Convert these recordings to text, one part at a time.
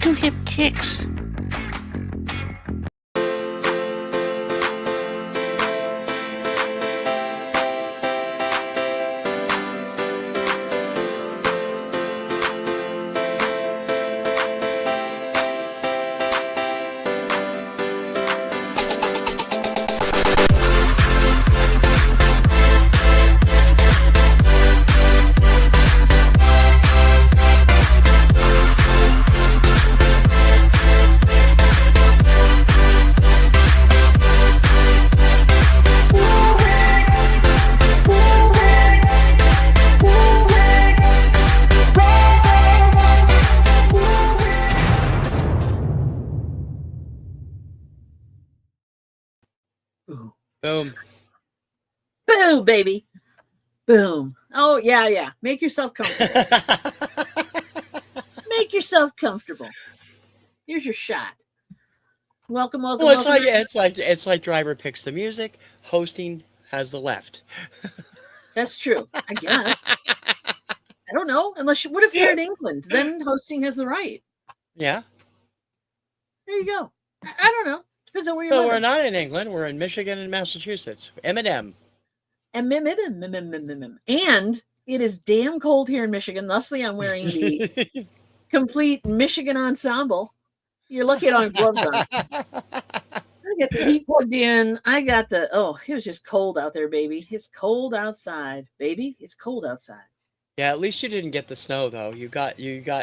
Two hip kicks. Boom. Boom, baby. Boom. Oh, yeah. Make yourself comfortable. Make yourself comfortable. Here's your shot. Welcome. Well, it's like driver picks the music, hosting has the left. That's true, I guess. I don't know. What if you're in England? Then hosting has the right. Yeah. There you go. I don't know. Depends on where you're Well, living. we're not in England. We're in Michigan and Massachusetts. M&M. And it is damn cold here in Michigan. Thusly, I'm wearing the complete Michigan ensemble. You're lucky I don't have gloves on. I got the heat plugged in. It was just cold out there, baby. It's cold outside, baby. It's cold outside. Yeah, at least you didn't get the snow, though. You got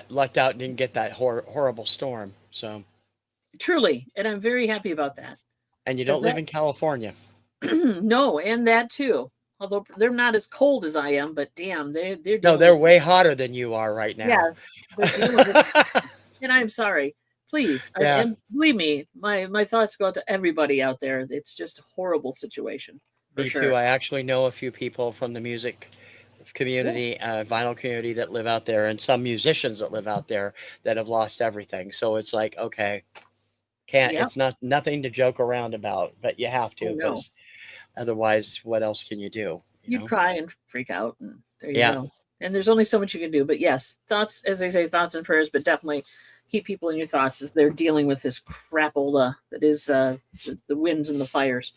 lucked out and didn't get that horrible storm. So truly, and I'm very happy about that. And you don't live in California. No, and that too. Although they're not as cold as I am, but damn, they're way hotter than you are right now. Yeah, and I'm sorry. Please, yeah. And believe me, my thoughts go out to everybody out there. It's just a horrible situation. Me too. I actually know a few people from the music community, vinyl community that live out there, and some musicians that live out there that have lost everything. So it's like, okay, it's nothing to joke around about, but you have to, because otherwise, what else can you do? You'd cry and freak out, and there you go. And there's only so much you can do. But yes, thoughts, as they say, thoughts and prayers, but definitely keep people in your thoughts as they're dealing with this crapola that is the winds and the fires.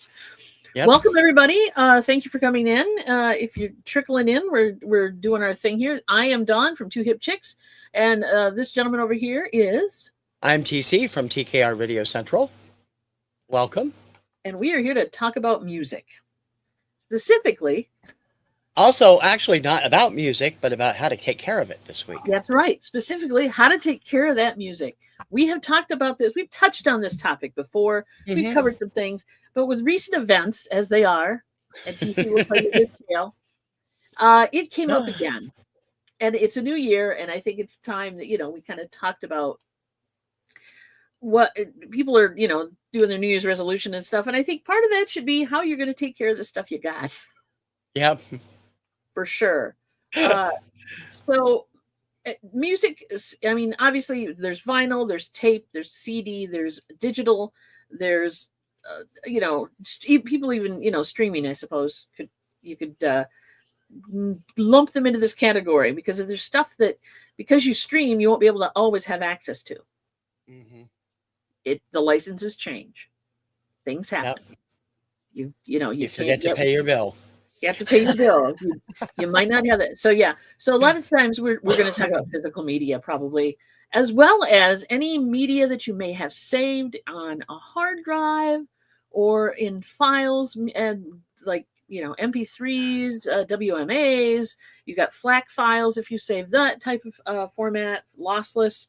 Yep. Welcome, everybody. Thank you for coming in. If you're trickling in, we're doing our thing here. I am Dawn from Two Hip Chicks, and this gentleman over here is... I'm TC from TKR Video Central. Welcome. And we are here to talk about music. Specifically... Also, actually not about music, but about how to take care of it this week. That's right. Specifically, how to take care of that music. We have talked about this. We've touched on this topic before. Mm-hmm. We've covered some things. But with recent events, as they are, and TC will tell you this tale, it came up again. And it's a new year, and I think it's time that, we kind of talked about what people are, doing their New Year's resolution and stuff. And I think part of that should be how you're going to take care of the stuff you got. Yep. For sure. So music, I mean, obviously there's vinyl, there's tape, there's CD, there's digital, there's, people even, streaming, I suppose, you could lump them into this category, because if there's stuff that, because you stream, you won't be able to always have access to. Mm-hmm. The licenses change. Things happen. Yep. You forget to pay your bill. You have to pay your bill. You might not have that. So yeah. So a lot of times we're going to talk about physical media, probably, as well as any media that you may have saved on a hard drive or in files, and like MP3s, WMAs. You got FLAC files if you save that type of format, lossless.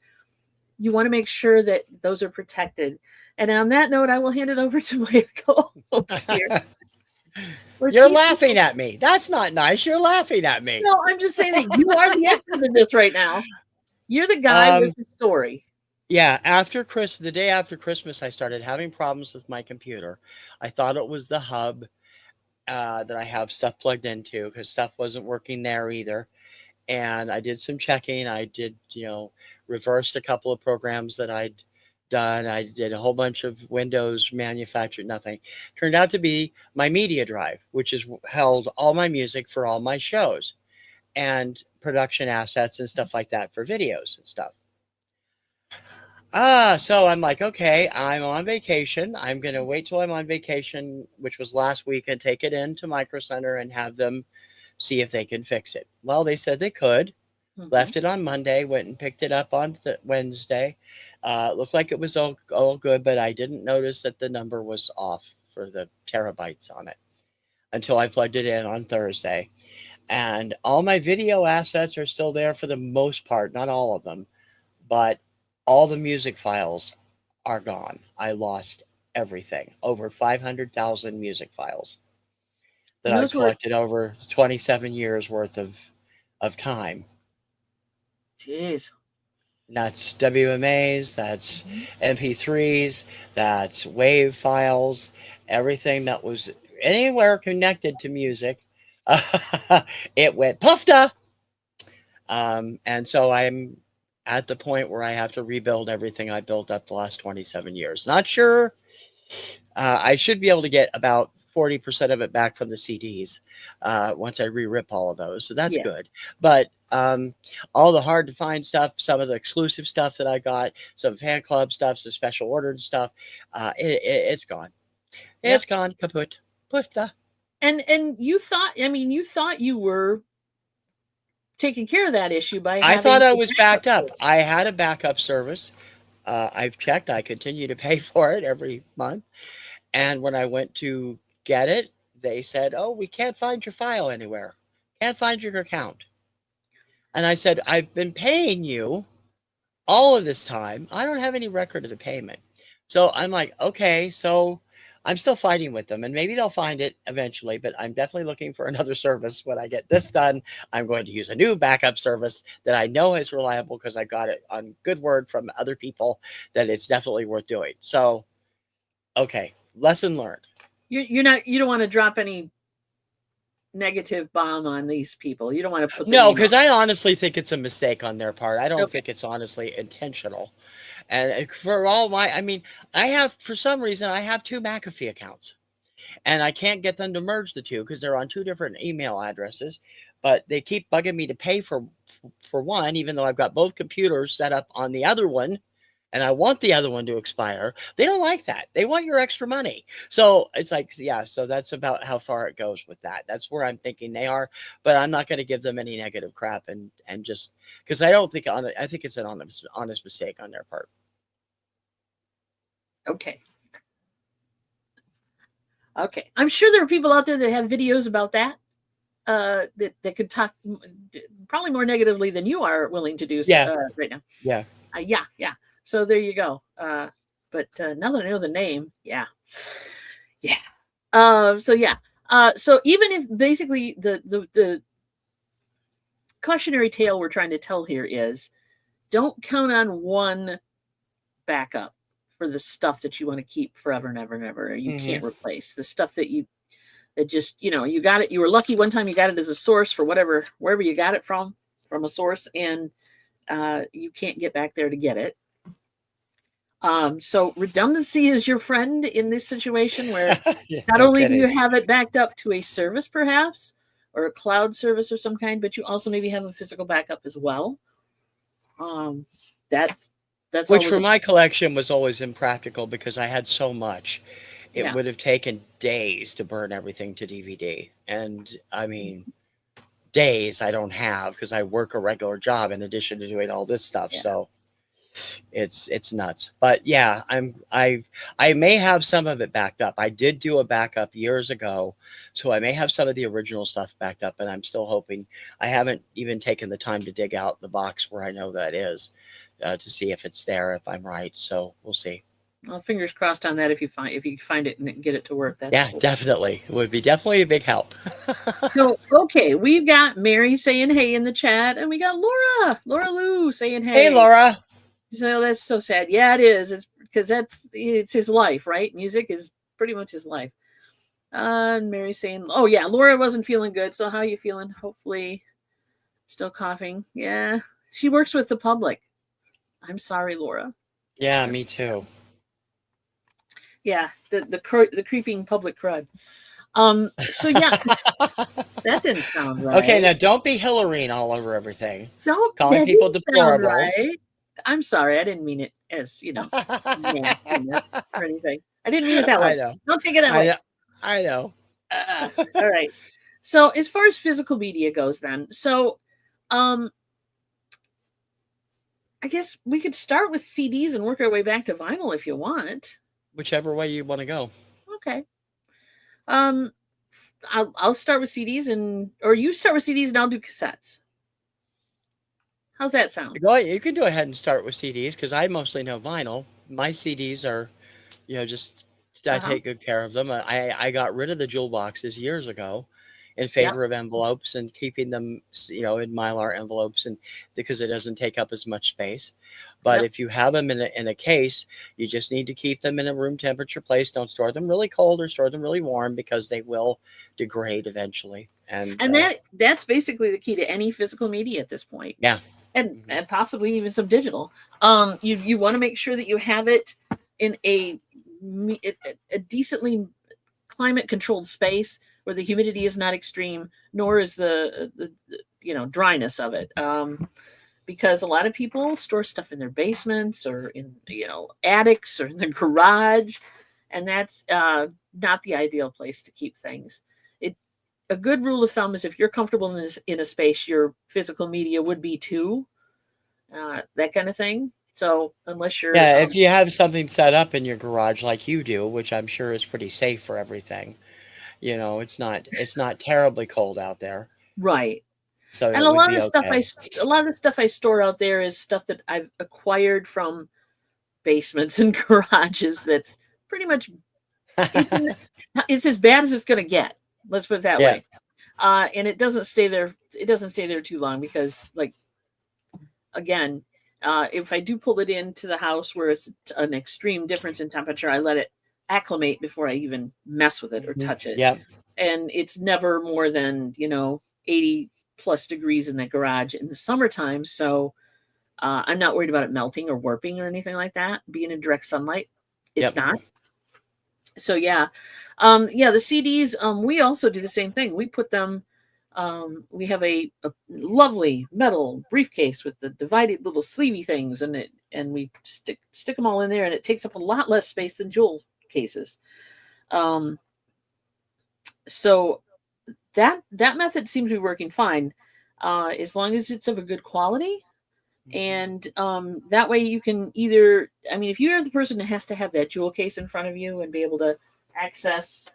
You want to make sure that those are protected. And on that note, I will hand it over to my co-host here. You're laughing at me. That's not nice. You're laughing at me. No, I'm just saying that you are the expert in this right now. You're the guy with the story. Yeah, the day after Christmas, I started having problems with my computer. I thought it was the hub that I have stuff plugged into, because stuff wasn't working there either. And I did some checking. I did, reversed a couple of programs that I'd done. I did a whole bunch of Windows manufactured, nothing. Turned out to be my media drive, which has held all my music for all my shows and production assets and stuff like that for videos and stuff. So I'm like, okay, I'm on vacation. I'm going to wait till I'm on vacation, which was last week, and take it into Micro Center and have them see if they can fix it. Well, they said they could. Mm-hmm. Left it on Monday, went and picked it up on Wednesday. Looked like it was all good, but I didn't notice that the number was off for the terabytes on it until I plugged it in on Thursday. And all my video assets are still there for the most part, not all of them, but all the music files are gone. I lost everything. Over 500,000 music files that And I've those were, collected over 27 years worth of time. jeez. That's WMAs, that's Mhm. MP3s, that's WAV files, everything that was anywhere connected to music. It went poofta. And so I'm at the point where I have to rebuild everything I built up the last 27 years. Not sure. I should be able to get about 40% of it back from the CDs once I re-rip all of those. So that's Yeah. good. But all the hard to find stuff, some of the exclusive stuff that I got, some fan club stuff, some special ordered stuff, it's gone. Yep. It's gone kaput. Poofta. And you thought, I mean, you thought you were taking care of that issue by I having thought I a was backup backed up. service. I had a backup service. I've checked. I continue to pay for it every month. And when I went to get it, they said, "Oh, we can't find your file anywhere. Can't find your account." And I said, "I've been paying you all of this time. I don't have any record of the payment." So I'm like, "Okay, so I'm still fighting with them, and maybe they'll find it eventually, but I'm definitely looking for another service. When I get this done, I'm going to use a new backup service that I know is reliable because I got it on good word from other people that it's definitely worth doing." So, okay, lesson learned. You're not, you don't want to drop any negative bomb on these people. You don't want to put their No, name because out. I honestly think it's a mistake on their part. I don't Okay. think it's honestly intentional. And for all my, I mean, I have, for some reason, I have two McAfee accounts and I can't get them to merge the two because they're on two different email addresses. But they keep bugging me to pay for one, even though I've got both computers set up on the other one and I want the other one to expire. They don't like that. They want your extra money. So it's like, yeah, so that's about how far it goes with that. That's where I'm thinking they are, but I'm not going to give them any negative crap and just because I don't think on it, I think it's an honest mistake on their part. Okay. Okay. I'm sure there are people out there that have videos about that. That could talk probably more negatively than you are willing to do Yeah. right now. Yeah. Yeah. So there you go. But now that I know the name, yeah. So yeah. So even if basically the cautionary tale we're trying to tell here is, don't count on one backup for the stuff that you want to keep forever and ever and ever. You Mm-hmm. can't replace the stuff that just, you got it. You were lucky one time you got it as a source for wherever you got it from a source, and you can't get back there to get it. So redundancy is your friend in this situation where Yeah, not no only do you kidding. have it backed up to a service perhaps, or a cloud service of some kind, but you also maybe have a physical backup as well. That's Which always for my collection was always impractical because I had so much. It yeah. would have taken days to burn everything to DVD. And I mean, days I don't have because I work a regular job in addition to doing all this stuff. Yeah. So it's nuts. But yeah, I may have some of it backed up. I did do a backup years ago, so I may have some of the original stuff backed up, and I'm still hoping. I haven't even taken the time to dig out the box where I know that is to see if it's there, if I'm right. So we'll see. Well, fingers crossed on that. If you find it and get it to work, that's Yeah, cool. definitely. It would be definitely a big help. So okay, we've got Mary saying hey in the chat, and we got Laura Lou saying Hey, hey. Laura. So that's so sad. Yeah, it is. It's because it's his life, right? Music is pretty much his life. And Mary saying, "Oh yeah, Laura wasn't feeling good. So how you feeling? Hopefully, still coughing. Yeah, she works with the public. I'm sorry, Laura. Yeah, me too. Yeah, the creeping public crud. So yeah, that didn't sound Okay, now right. don't be Hillarine all over everything. Don't Calling That people didn't sound deplorables. right. I'm sorry, I didn't mean it as, nasty or anything. I didn't mean it that I way. know. Don't take it that I way. know. I know. All right. So as far as physical media goes then, um, I guess we could start with CDs and work our way back to vinyl if you want. Whichever way you want to go. Okay. Um, I'll start with CDs or you start with CDs and I'll do cassettes. How's that sound? You can go ahead and start with CDs because I mostly know vinyl. My CDs are, just I Uh-huh. take good care of them. I got rid of the jewel boxes years ago in Yep. favor of envelopes and keeping them, in Mylar envelopes and because it doesn't take up as much space. But Yep. if you have them in a case, you just need to keep them in a room temperature place. Don't store them really cold or store them really warm because they will degrade eventually. And And that's basically the key to any physical media at this point. yeah. And Mhm. and possibly even some digital. You want to make sure that you have it in a decently climate controlled space where the humidity is not extreme, nor is the dryness of it. Because a lot of people store stuff in their basements or in attics or in their garage, and that's not the ideal place to keep things. It A good rule of thumb is if you're comfortable in a space, your physical media would be too, that kind of thing. So unless you're, Yeah, if you have something set up in your garage like you do, which I'm sure is pretty safe for everything, it's not terribly cold out there, right, so and it would be okay. a lot of the stuff I store out there is stuff that I've acquired from basements and garages. That's pretty much it's, it's as bad as it's going to get. Let's put it that Yeah. way. And it doesn't stay there. It doesn't stay there too long because, like, again, if I do pull it into the house where it's an extreme difference in temperature, I let it acclimate before I even mess with it or Mhm. touch it. Yep. And it's never more than 80 plus degrees in the garage in the summertime. So I'm not worried about it melting or warping or anything like that. Being in direct sunlight, it's Yep. not. So yeah, the CDs. We also do the same thing. We put them. We have a lovely metal briefcase with the divided little sleevey things, and we stick them all in there, and it takes up a lot less space than jewel cases. Um, so that method seems to be working fine, as long as it's of a good quality. Mhm. And that way you can either, I mean, if you're the person that has to have that jewel case in front of you and be able to access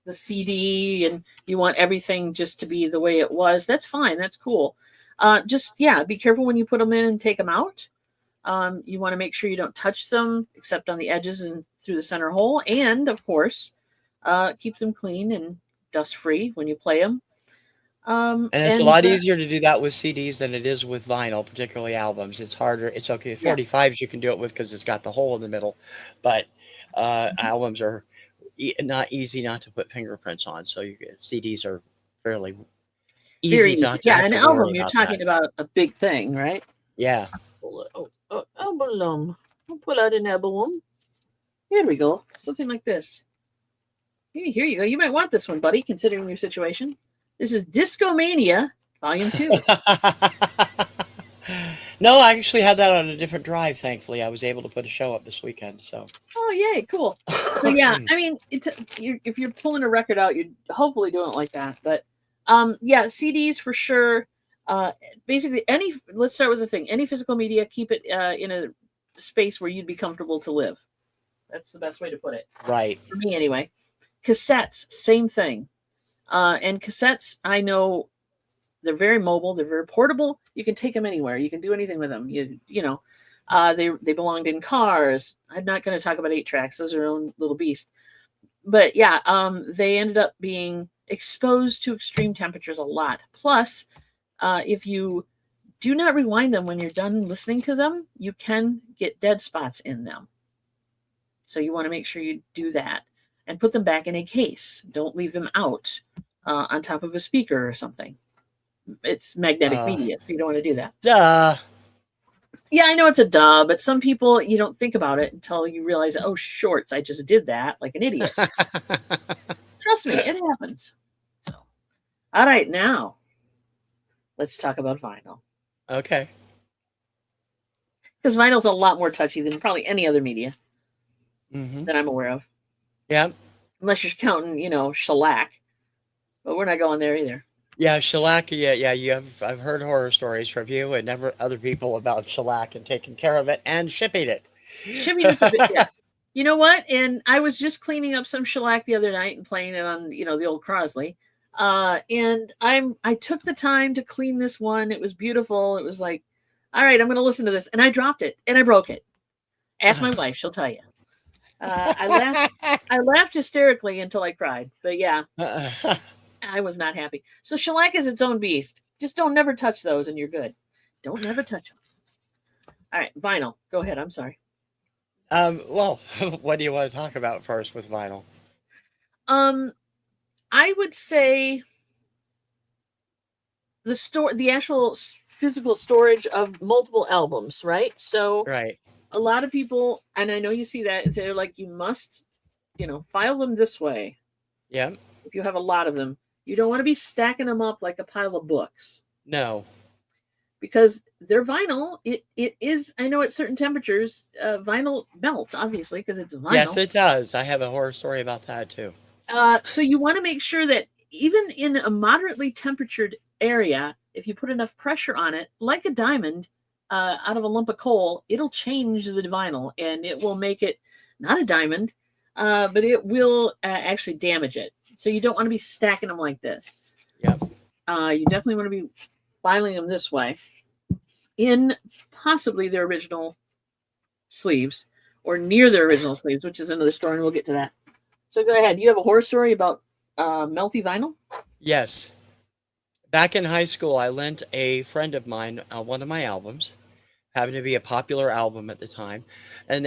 the CD and you want everything just to be the way it was, that's fine. That's cool. Just, yeah, be careful when you put them in and take them out. You want to make sure you don't touch them except on the edges and through the center hole. And of course, keep them clean and dust free when you play them. And it's a And lot easier to do that with CDs than it is with vinyl, particularly albums. It's harder. It's okay. yeah, 45s you can do it with because it's got the hole in the middle, but albums are not easy not to put fingerprints on. So CDs are fairly very easy easy. not to Yeah, have an to worry album, you're about that. talking about a big thing, right? Yeah. Album. I'll pull out an album. Here we go. Something like this. Here you go. You might want this one, buddy, considering your situation. This is Discomania Volume 2. No, I actually had that on a different drive, thankfully. I was able to put a show up this weekend, so. Oh, yay, cool. So yeah, I mean, if you're pulling a record out, you're hopefully doing it like that. But yeah, CDs for sure. Basically, let's start with the thing. Any physical media, keep it in a space where you'd be comfortable to live. That's the best way to put it. Right. For me, anyway. Cassettes, same thing. And cassettes, I know they're very mobile. They're very portable. You can take them anywhere. You can do anything with them. They belonged in cars. I'm not going to talk about 8 tracks. Those are their own little beast. But yeah, they ended up being exposed to extreme temperatures a lot. Plus, if you do not rewind them when you're done listening to them, you can get dead spots in them. So you want to make sure you do that and put them back in a case. Don't leave them out on top of a speaker or something. It's magnetic Uh, media, so you don't want to do that. duh. Yeah, I know it's a duh, but some people, you don't think about it until you realize, oh, shorts, I just did that like an idiot. Trust me, it happens. So, all right, now let's talk about vinyl. Okay. Because vinyl's a lot more touchy than probably any other media Mm-hmm. that I'm aware of. Yeah. Unless you're counting, shellac. But we're not going there either. Yeah, shellac. Yeah. I've heard horror stories from you and never other people about shellac and taking care of it and shipping it. Shipping is a bit, yeah. You know what? And I was just cleaning up some shellac the other night and playing it on, the old Crosley. And I took the time to clean this one. It was beautiful. It was like, all right, I'm going to listen to this, and I dropped it and I broke it. Ask my wife; she'll tell you. I laughed. I laughed hysterically until I cried. But yeah, I was not happy. So shellac is its own beast. Just don't never touch those, and you're good. Don't never touch them. All right, vinyl. Go ahead. I'm sorry. Well, what do you want to talk about first with vinyl? Um, I would say the actual physical storage of multiple albums, right? So Right. a lot of people, and I know you see that, they're like, you must, file them this way. Yeah. If you have a lot of them, you don't want to be stacking them up like a pile of books. No. Because they're vinyl. It is. I know at certain temperatures, vinyl melts, obviously, because it's vinyl. Yes, it does. I have a horror story about that too. So you want to make sure that even in a moderately temperatured area, if you put enough pressure on it, like a diamond out of a lump of coal, it'll change the vinyl and it will make it not a diamond, but it will actually damage it. So you don't want to be stacking them like this. Yep. You definitely want to be filing them this way in possibly their original sleeves or near their original sleeves, which is another story, and we'll get to that. So go ahead. You have a horror story about melty vinyl? Yes. Back in high school, I lent a friend of mine one of my albums, happened to be a popular album at the time. And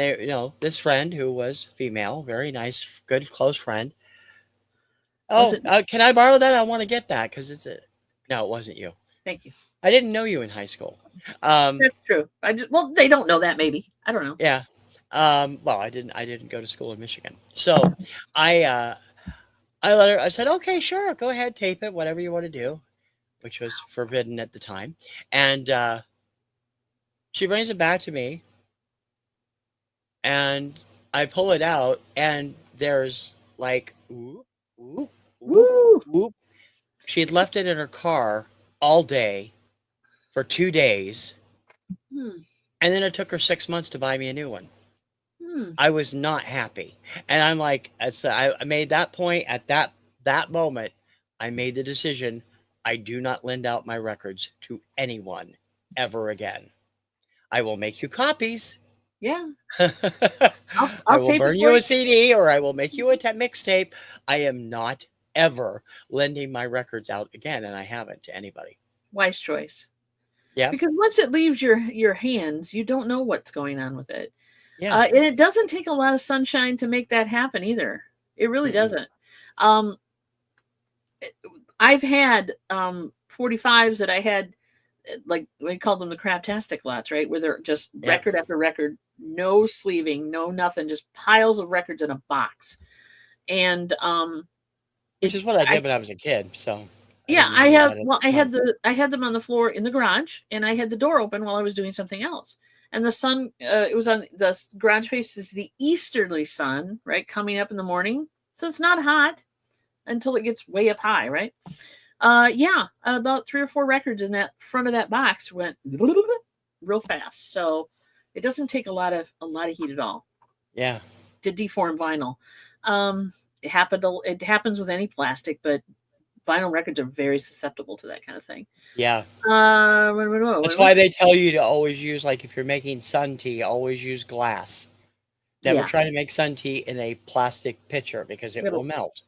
this friend who was female, very nice, good, close friend. Oh, can I borrow that? I want to get that because no, it wasn't you. Thank you. I didn't know you in high school. That's true. They don't know that. Maybe I don't know. Yeah. Well, I didn't go to school in Michigan, so I let her. I said, okay, sure, go ahead, tape it, whatever you want to do, which was forbidden at the time. And she brings it back to me, and I pull it out, and there's like, whoop, whoop, whoop, whoop. She had left it in her car all day for 2 days. And then it took her 6 months to buy me a new one. I was not happy. And I'm like, I made that point at that moment. I made the decision. I do not lend out my records to anyone ever again. I will make you copies. Yeah. I will burn you a CD or I will make you a mixtape. I am not ever lending my records out again. And I haven't to anybody. Wise choice. Yeah. Because once it leaves your hands, you don't know what's going on with it. Yeah. And it doesn't take a lot of sunshine to make that happen either. It really doesn't. I've had 45s that I had, like we called them the craptastic lots, right? Where they're just record after record, no sleeving, no nothing, just piles of records in a box. And which is what I did when I was a kid. So yeah, I had them on the floor in the garage, and I had the door open while I was doing something else. And the sun, it was on the garage faces the easterly sun, right, coming up in the morning. So it's not hot until it gets way up high, right? About 3 or 4 records in that front of that box went real fast. So it doesn't take a lot of heat at all. Yeah. To deform vinyl. It happens with any plastic, but vinyl records are very susceptible to that kind of thing. Yeah. That's why they tell you to always use, like, if you're making sun tea, always use glass. Never try to make sun tea in a plastic pitcher because it will melt.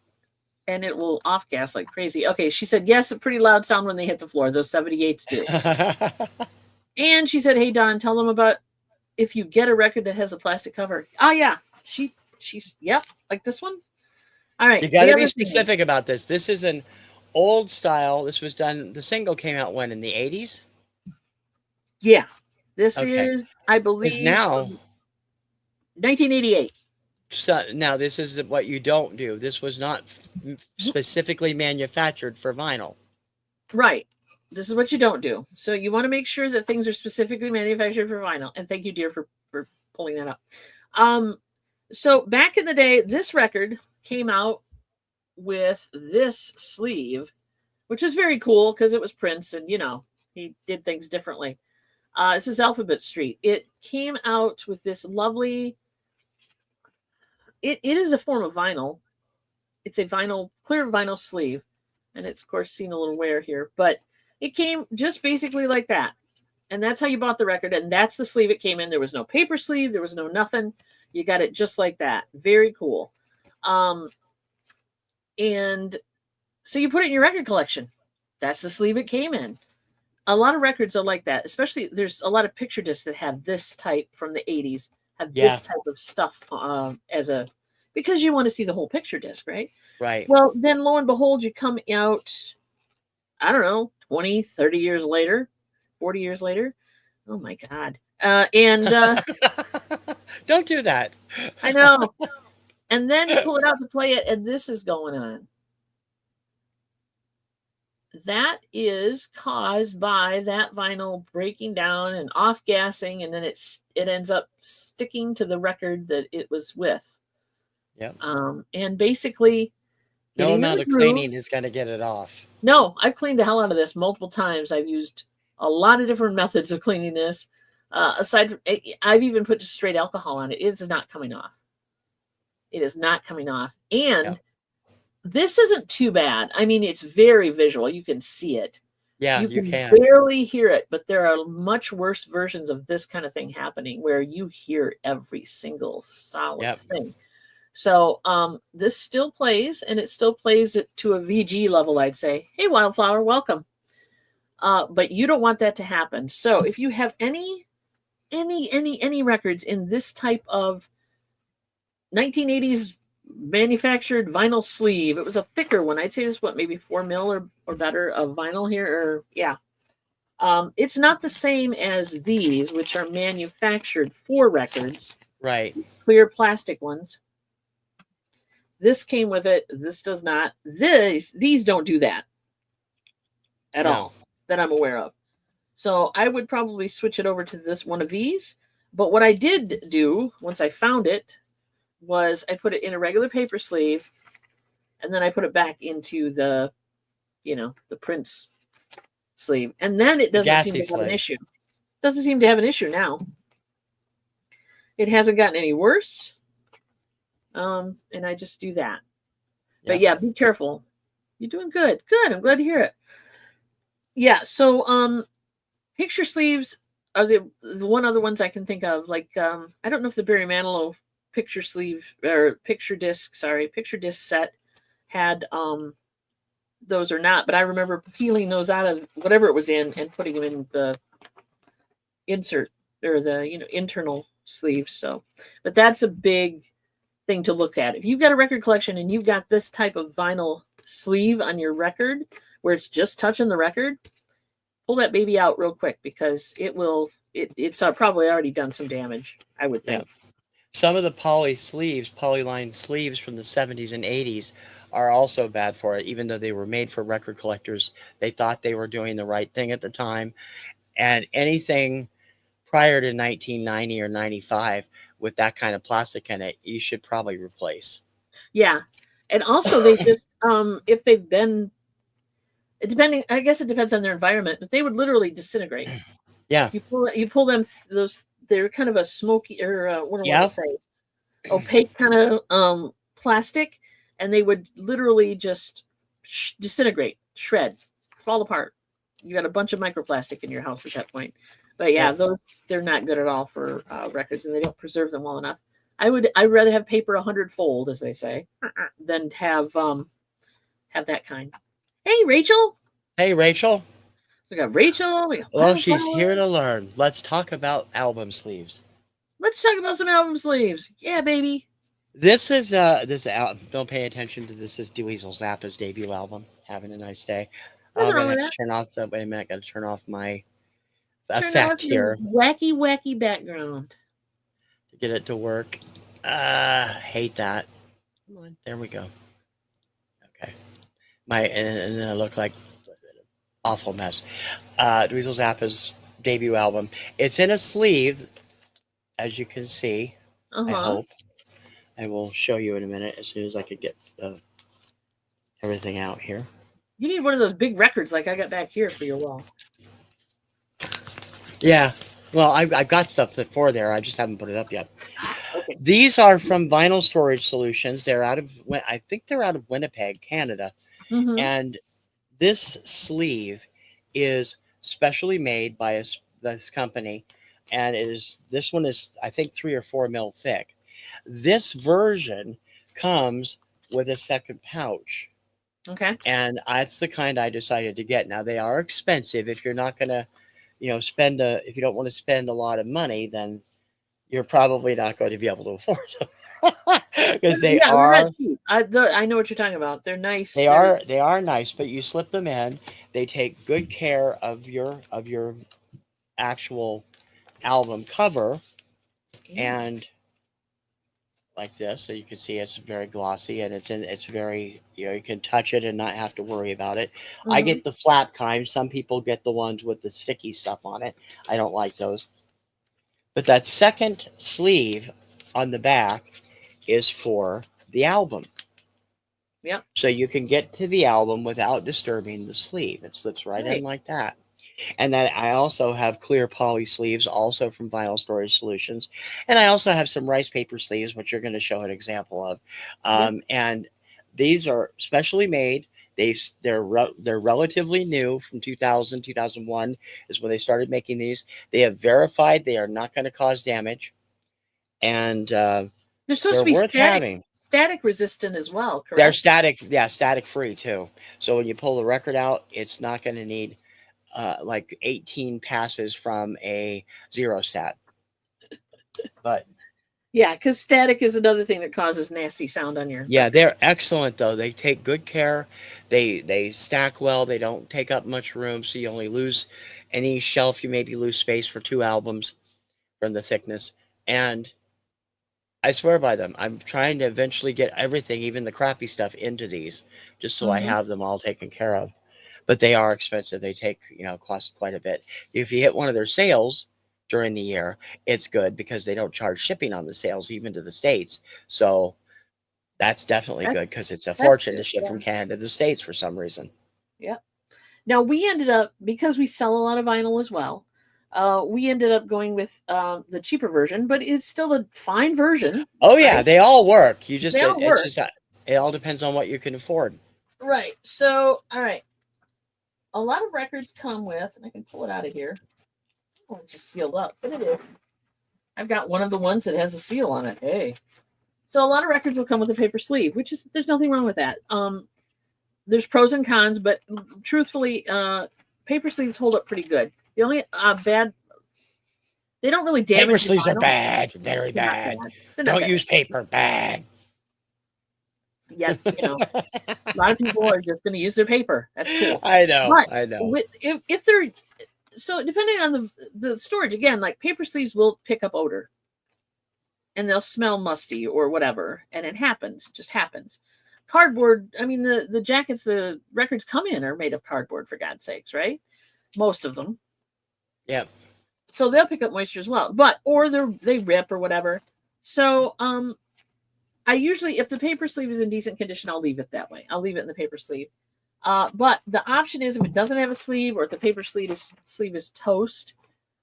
And it will off gas like crazy. Okay, she said, yes, a pretty loud sound when they hit the floor. Those 78s do. And she said, hey, Don, tell them about if you get a record that has a plastic cover. Oh, yeah. She's, yep, like this one. All right. You got to be specific about this. This is an old style. This was done. The single came out when, in the 80s? Yeah. This is, I believe, now 1988. So now this is what you don't do. This was not specifically manufactured for vinyl. Right. this is what you don't do. So you want to make sure that things are specifically manufactured for vinyl. And thank you, dear, for pulling that up. So back in the day, this record came out with this sleeve, which was very cool because it was Prince, and he did things differently. This is Alphabet Street. It came out with this lovely. It is a form of vinyl. It's a clear vinyl sleeve, and it's of course seen a little wear here, but it came just basically like that. And that's how you bought the record, and that's the sleeve it came in. There was no paper sleeve, there was no nothing. You got it just like that. Very cool. And so you put it in your record collection. That's the sleeve it came in. A lot of records are like that, especially there's a lot of picture discs that have this type from the 80s, have this type of stuff because you want to see the whole picture disc, right? Right. Well, then lo and behold, you come out, I don't know, 20, 30 years later, 40 years later. Oh my God. Don't do that. I know. And then you pull it out to play it, and this is going on. That is caused by that vinyl breaking down and off gassing, and then it ends up sticking to the record that it was with. Yep. And basically, no amount of cleaning is going to get it off. No, I've cleaned the hell out of this multiple times. I've used a lot of different methods of cleaning this. Aside from, I've even put just straight alcohol on it. It is not coming off. It is not coming off. And this isn't too bad. I mean, it's very visual. You can see it. Yeah, you can barely hear it, but there are much worse versions of this kind of thing happening where you hear every single solid thing. So this still plays, and it still plays it to a VG level, I'd say. Hey, Wildflower, welcome. But you don't want that to happen. So if you have any records in this type of 1980s manufactured vinyl sleeve, it was a thicker one. I'd say this, maybe 4 mil or better of vinyl here, it's not the same as these, which are manufactured for records. Right. Clear plastic ones. This came with it. This does not. These don't do that at all that I'm aware of. So I would probably switch it over to this one of these. But what I did do once I found it was I put it in a regular paper sleeve, and then I put it back into the Prince sleeve. And then it doesn't seem to have an issue. Doesn't seem to have an issue now. It hasn't gotten any worse. And I just do that. But yeah, be careful. You're doing good. Good. I'm glad to hear it. Yeah. So, picture sleeves are the one other ones I can think of. Like, I don't know if the Barry Manilow picture sleeve or picture disc set had those or not, but I remember peeling those out of whatever it was in and putting them in the insert or the internal sleeves. So, but that's a big thing to look at. If you've got a record collection and you've got this type of vinyl sleeve on your record where it's just touching the record, pull that baby out real quick, because it's probably already done some damage, I would think. Some of the polyline sleeves from the 70s and 80s are also bad for it, even though they were made for record collectors. They thought they were doing the right thing at the time. And anything prior to 1990 or 95 with that kind of plastic in it, you should probably replace. Yeah. And also they just, if they've been, I guess it depends on their environment, but they would literally disintegrate. Yeah. You pull them, they're kind of a smoky, or what do I want to say? Opaque kind of plastic, and they would literally just disintegrate, shred, fall apart. You got a bunch of microplastic in your house at that point. But they're not good at all for records, and they don't preserve them well enough. I'd rather have paper 100-fold, as they say, than have that kind. Hey, Rachel. Hey, Rachel. We got Rachel. She's here to learn. Let's talk about album sleeves. Let's talk about some album sleeves. Yeah, baby. This is this album. Don't pay attention to this. Is Dweezil Zappa's debut album. Having a nice day. I'm gonna have to turn off the. Wait a minute. Got to turn off my effect here. Wacky background to get it to work. Hate that. Come on. There we go. Okay. And then I look like. awful mess. Dweezil Zappa's debut album. It's in a sleeve, as you can see. I Uh-huh. hope. I will show you in a minute as soon as I could get everything out here. You need one of those big records like I got back here for your wall. Yeah. Well, I've got stuff for there. I just haven't put it up yet. Okay. These are from Vinyl Storage Solutions. They're out of, I think they're out of Winnipeg, Canada. Mm-hmm. And this sleeve is specially made by this company. And this one is, I think, 3 or 4 mil thick. This version comes with a second pouch. Okay. And that's the kind I decided to get. Now, they are expensive. If you're not going to, if you don't want to spend a lot of money, then you're probably not going to be able to afford them. Because They're not cheap. I know what you're talking about. They're nice. they are nice, but you slip them in. They take good care of your actual album cover, and like this, so you can see it's very glossy, and it's very, you can touch it and not have to worry about it. I Mhm. get the flat kind. Some people get the ones with the sticky stuff on it. I don't like those. But that second sleeve on the back is for the album. Yep. So you can get to the album without disturbing the sleeve. It slips right in like that. And then I also have clear poly sleeves, also from Vinyl Storage Solutions. And I also have some rice paper sleeves, which you're going to show an example of. And these are specially made. They're relatively new, from 2000, 2001 is when they started making these. They have verified they are not going to cause damage. And They're supposed they're to be worth having. static resistant as well, They're correct? static free too. So when you pull the record out, it's not going to need like 18 passes from a zero stat. But Yeah, because static is another thing that causes nasty sound on your yeah, record. they're excellent though. They take good care. They stack well. They don't take up much room, so you only lose any shelf. You maybe lose space for 2 albums from the thickness. And I swear by them. I'm trying to eventually get everything, even the crappy stuff, into these, just so I Mhm. have them all taken care of. But they are expensive. They take, cost quite a bit. If you hit one of their sales during the year, it's good because they don't charge shipping on the sales, even to the States. So that's definitely That's good because it's a that's fortune to good. ship Yeah. from Canada to the States for some reason. Yeah. Now we ended up, because we sell a lot of vinyl as well. We ended up going with the cheaper version, but it's still a fine version, Oh yeah, right? they all work. You just They all it's work. just it all depends on what you can afford. Right. So, all right. A lot of records come with, and I can pull it out of here. Oh, it's just sealed up, but it is. I've got one of the ones that has a seal on it. Hey. So a lot of records will come with a paper sleeve, which is, there's nothing wrong with that. There's pros and cons, but truthfully, paper sleeves hold up pretty good. The only bad, they don't really damage Paper your sleeves are vinyl. bad, very They're not bad. bad. They're not Don't that use paper, bad. bad. Yet, a lot of people are just going to use their paper. That's cool. I know, But I know. if they're, so depending on the storage, again, like paper sleeves will pick up odor and they'll smell musty or whatever. And it happens, just happens. Cardboard, I mean, the jackets the records come in are made of cardboard, for God's sakes, right? Most of them. Yep. So they'll pick up moisture as well. But, or they rip or whatever. So I usually, if the paper sleeve is in decent condition, I'll leave it that way. I'll leave it in the paper sleeve. But the option is, if it doesn't have a sleeve or if the paper sleeve is toast,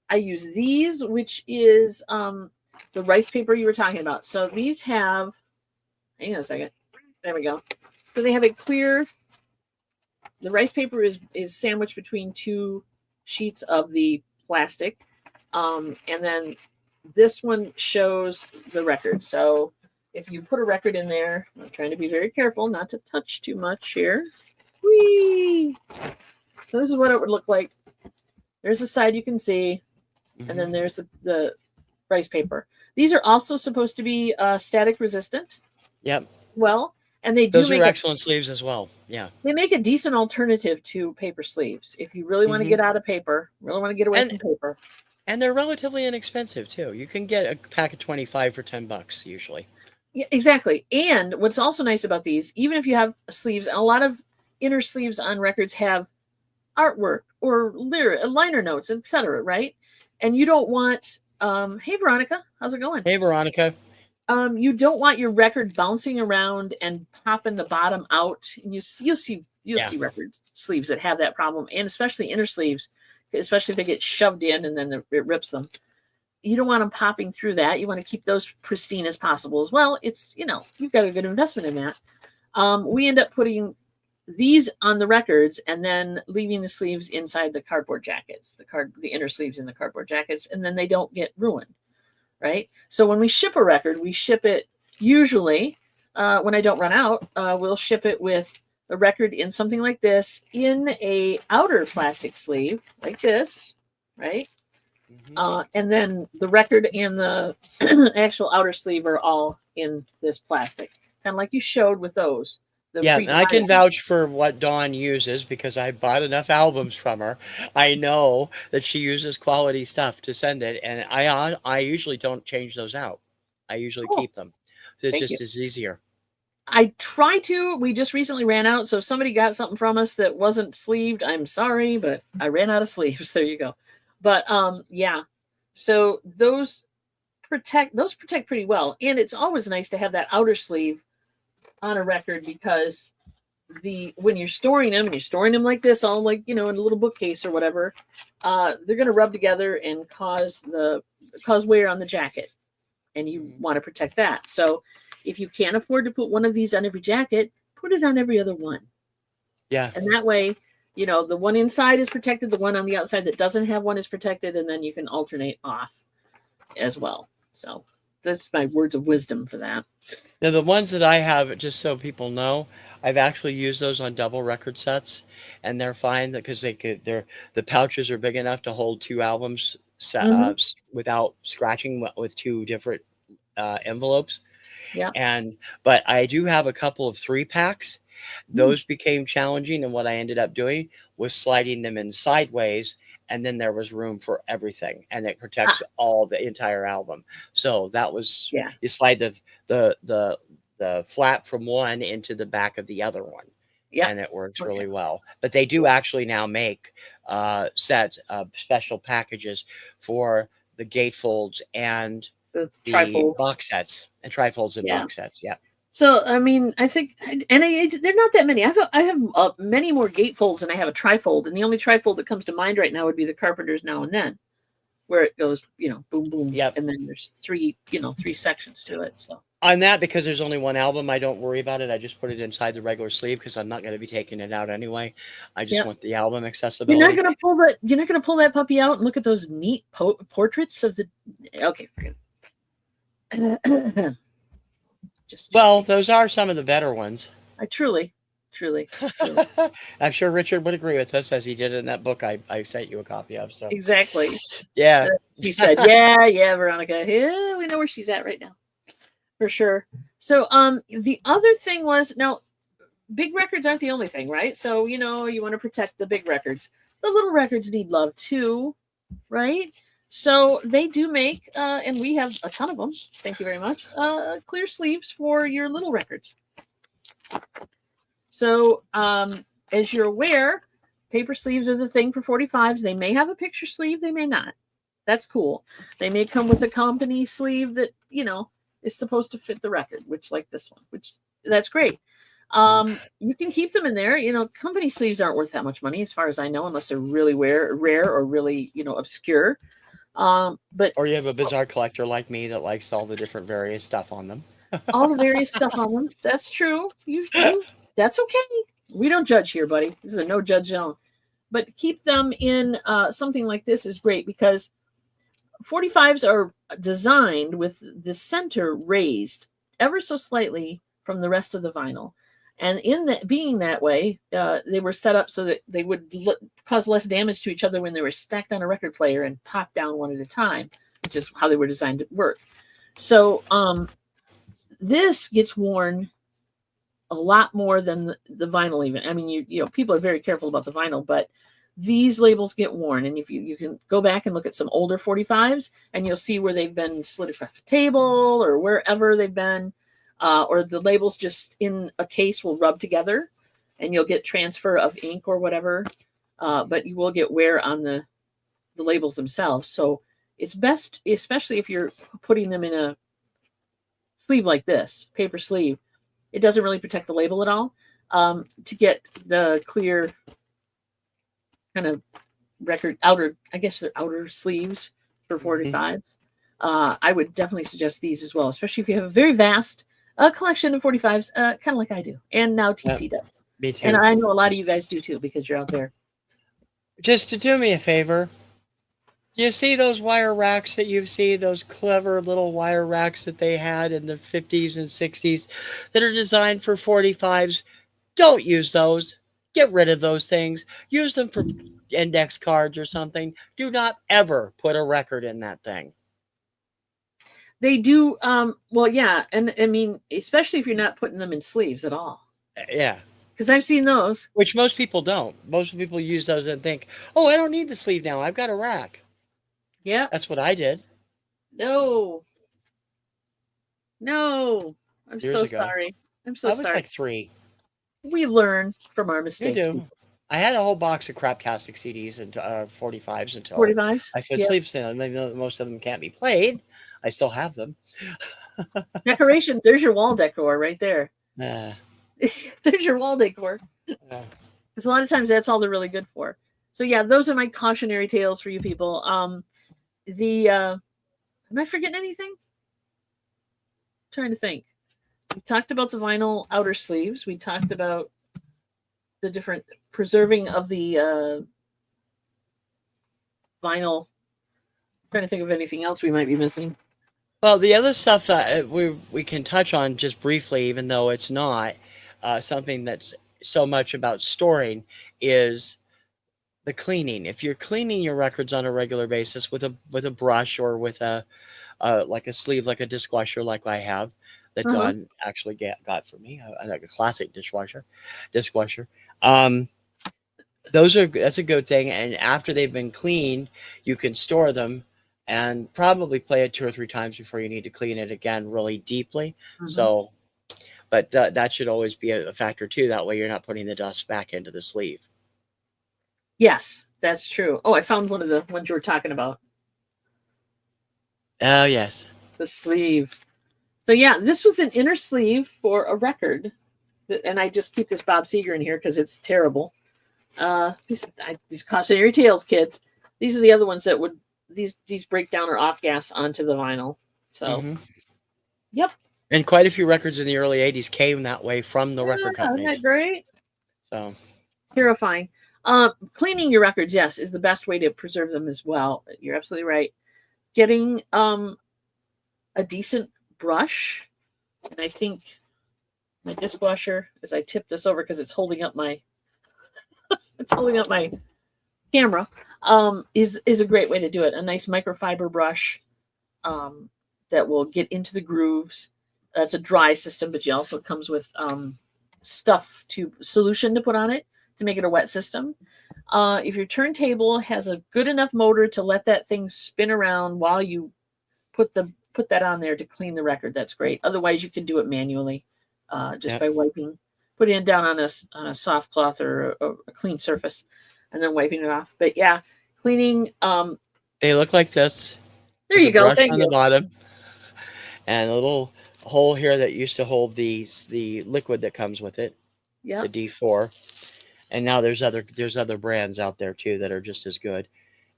I use these, which is the rice paper you were talking about. So these have, hang on a second. There we go. So they have a clear, the rice paper is sandwiched between two sheets of the plastic. And then this one shows the record. So if you put a record in there, I'm trying to be very careful not to touch too much here. Whee! So this is what it would look like. There's the side you can see, and then there's the rice paper. These are also supposed to be static resistant. Yep. Well, and they do Those make are excellent sleeves as well. Yeah. They make a decent alternative to paper sleeves if you really want to get out of paper, really want to get away from paper. And they're relatively inexpensive too. You can get a pack of 25 for $10 usually. Yeah, exactly. And what's also nice about these, even if you have sleeves, and a lot of inner sleeves on records have artwork or liner notes, etc., right? And you don't want hey Veronica, how's it going? Hey, Veronica. You don't want your record bouncing around and popping the bottom out. And you'll see record sleeves that have that problem, and especially inner sleeves, especially if they get shoved in and then it rips them. You don't want them popping through that. You want to keep those pristine as possible as well. It's, you've got a good investment in that. We end up putting these on the records and then leaving the sleeves inside the cardboard jackets, the inner sleeves in the cardboard jackets, and then they don't get ruined. Right. So when we ship a record, we ship it usually when I don't run out, we'll ship it with the record in something like this in a outer plastic sleeve like this. Right. And then the record and the actual outer sleeve are all in this plastic, kind of like you showed with those. Yeah, and I can vouch for what Dawn uses because I bought enough albums from her. I know that she uses quality stuff to send it, and I usually don't change those out. I usually keep them. It just is easier. I try to. We just recently ran out, so if somebody got something from us that wasn't sleeved, I'm sorry, but I ran out of sleeves. There you go. But yeah, so those protect pretty well, and it's always nice to have that outer sleeve on a record because when you're storing them and you're storing them like this, all like, in a little bookcase or whatever, they're going to rub together and cause wear on the jacket, and you want to protect that. So if you can't afford to put one of these on every jacket, put it on every other one. Yeah. And that way, the one inside is protected, the one on the outside that doesn't have one is protected, and then you can alternate off as well. So that's my words of wisdom for that. Now, the ones that I have, just so people know, I've actually used those on double record sets, and they're fine because the pouches are big enough to hold 2 albums without scratching with 2 different envelopes. Yeah. But I do have a couple of 3-packs. Those became challenging, and what I ended up doing was sliding them in sideways, and then there was room for everything, and it protects the entire album. So that was you slide the flap from one into the back of the other one, and it works really well. But they do actually now make sets of special packages for the gatefolds and the box sets and trifolds and box sets. Yeah. So, I mean, I think, and they're not that many. I have many more gatefolds than I have a trifold, and the only trifold that comes to mind right now would be the Carpenter's Now and Then, where it goes, boom, boom, and then there's 3 sections to it. So on that, because there's only one album, I don't worry about it. I just put it inside the regular sleeve because I'm not going to be taking it out anyway. I just want the album accessibility. You're not going to pull that puppy out and look at those neat portraits of the. Okay, forget it. Well, those are some of the better ones. I truly. I'm sure Richard would agree with us, as he did in that book I sent you a copy of. So exactly. Yeah. He said, yeah, Veronica. Yeah, we know where she's at right now. For sure. So the other thing was, now, big records aren't the only thing, right? So, you want to protect the big records. The little records need love too, right? So they do make, and we have a ton of them, thank you very much, clear sleeves for your little records. So as you're aware, paper sleeves are the thing for 45s. They may have a picture sleeve, they may not. That's cool. They may come with a company sleeve that, is supposed to fit the record, which like this one, which that's great. You can keep them in there. Company sleeves aren't worth that much money as far as I know, unless they're really rare or really, obscure. Or you have a bizarre collector like me that likes all the different various stuff on them. All the various stuff on them. That's true. That's okay. We don't judge here, buddy. This is a no judge zone. But keep them in something like this is great because 45s are designed with the center raised ever so slightly from the rest of the vinyl. And in that, being that way, they were set up so that they would cause less damage to each other when they were stacked on a record player and popped down one at a time, which is how they were designed to work. So this gets worn a lot more than the vinyl even. I mean, people are very careful about the vinyl, but these labels get worn. And if you can go back and look at some older 45s, and you'll see where they've been slid across the table or wherever they've been. Or the labels just in a case will rub together and you'll get transfer of ink or whatever. but you will get wear on the labels themselves. So it's best, especially if you're putting them in a sleeve like this, paper sleeve. It doesn't really protect the label at all. To get the clear kind of record outer, I guess they're outer sleeves for 45s. I would definitely suggest these as well, especially if you have a very vast collection of 45s, kind of like I do, and now TC does. Me too. And I know a lot of you guys do too, because you're out there. Just to do me a favor, you see those wire racks that you see, those clever little wire racks that they had in the 50s and 60s that are designed for 45s? Don't use those. Get rid of those things. Use them for index cards or something. Do not ever put a record in that thing. They do, well, yeah, and I mean, especially if you're not putting them in sleeves at all. Yeah. Because I've seen those. Which most people don't. Most people use those and think, oh, I don't need the sleeve now. I've got a rack. Yeah. That's what I did. No. I'm Years so ago. sorry. I'm so sorry. I was like 3. We learn from our You mistakes. do. People. I had a whole box of Craptastic CDs and 45s until 45s? I put sleeves in them. Even though most of them can't be played, I still have them. Decoration. There's your wall decor right there. There's your wall decor. Because a lot of times that's all they're really good for. So yeah, those are my cautionary tales for you people. Am I forgetting anything? I'm trying to think. We talked about the vinyl outer sleeves. We talked about the different preserving of the vinyl. I'm trying to think of anything else we might be missing. Well, the other stuff that we can touch on just briefly, even though it's not something that's so much about storing, is the cleaning. If you're cleaning your records on a regular basis with a brush or with a like a sleeve, like a dishwasher, like I have, that Dawn actually got for me, like a classic dishwasher. That's a good thing. And after they've been cleaned, you can store them and probably play it 2 or 3 times before you need to clean it again really deeply. So, but that should always be a factor too. That way you're not putting the dust back into the sleeve. Yes, that's true. Oh, I found one of the ones you were talking about. Oh, yes. The sleeve. So yeah, this was an inner sleeve for a record. And I just keep this Bob Seger in here because it's terrible. These cautionary tales, kids. These are the other ones that would these break down or off gas onto the vinyl. So yep. And quite a few records in the early 80s came that way from the record companies. Isn't that great? So terrifying. Cleaning your records, yes, is the best way to preserve them as well. You're absolutely right. Getting a decent brush, and I think my dishwasher, as I tip this over because it's holding up my camera, is a great way to do it. A nice microfiber brush that will get into the grooves. It's a dry system, but it also comes with solution to put on it to make it a wet system. If your turntable has a good enough motor to let that thing spin around while you put that on there to clean the record, that's great. Otherwise, you can do it manually, just by wiping, putting it down on a soft cloth or a clean surface, and then wiping it off. But yeah, cleaning. They look like this. There you go. Thank on you. the bottom, and a little hole here that used to hold the liquid that comes with it. Yeah. The D4. And now there's other brands out there too that are just as good.